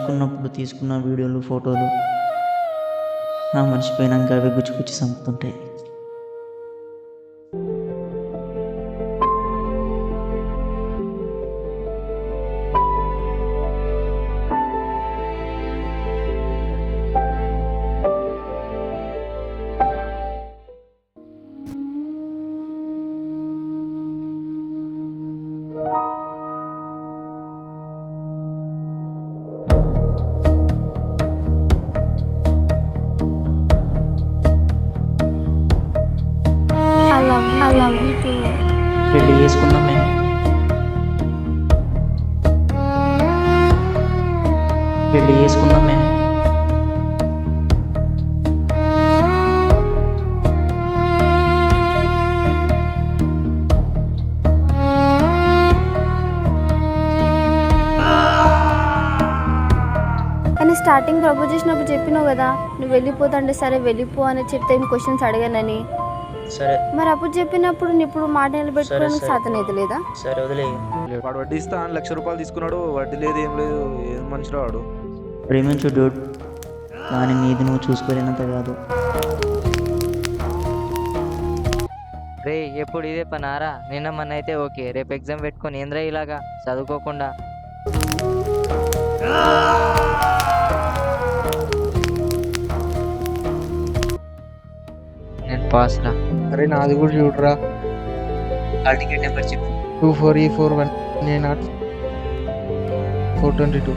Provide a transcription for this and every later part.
తలుచుకున్నప్పుడు తీసుకున్న వీడియోలు, ఫోటోలు మర్చిపోయినాక అవి గుచ్చి చంపుతుంటాయి. I love you too. పెళ్లి చేసుకుందాం మేము. పెళ్లి చేసుకుందాం మేము. కానీ స్టార్టింగ్ ప్రపోజ్ చేసినప్పుడు చెప్పినావు కదా, నువ్వు వెళ్ళిపోతుంటే సరే వెళ్ళిపో అని చెప్తే క్వశ్చన్స్ అడిగానని. సరే మరి అప్పుడు చెప్పినప్పుడు ఇప్పుడు మాట నిలబెట్టుకోవడానికి సాధన అయితే లేదా? సరే వదిలే. వాడు వడ్డీ ఇస్తా అని ₹1,00,000 తీసుకున్నాడు. వడ్డీ లేదు, ఏం లేదు. ఏం మనిషిరా వాడు. ప్రేమించు డ్యూడ్, కానీ నీది నువ్వు చూసుకోలేనంత కాదు. రే ఎప్పుడు ఇదే పనారా? నిన్న మొన్న అయితే ఓకే, రేపు ఎగ్జామ్ పెట్టుకొని ఏంద్రా ఇలాగా చదువుకోకుండా? నేను పాస్ రా. అరే నాది కూడా చూడరా. హాల్ టికెట్ నెంబర్ చెప్పు. 24E41A0 422.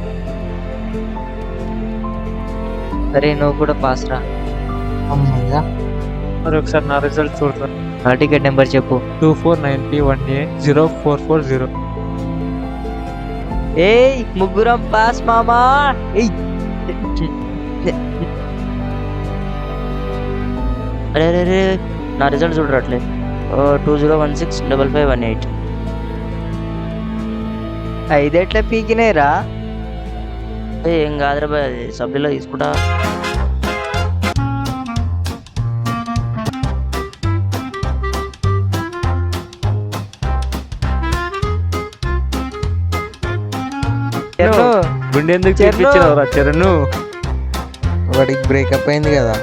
అరే నువ్వు కూడా పాస్ రా. అమ్మయ్యా. మరి ఒకసారి నా రిజల్ట్ చూడరా. హాల్ టికెట్ నెంబర్ చెప్పు. 2490180440. ఏయ్ ముగ్గురం పాస్ మామా. ఏయ్ అరే అరే అరే, నా రిజల్ట్ చూడరట్లే. 20165518. ఐదేట్ల పీకినాయిరా. ఏం కాదురా బాయ్, అది సభ్యులో తీసుకుంటా. గుండె ఎందుకు చేపించినవరా చరణ్? వాడికి బ్రేకప్ అయింది కదా.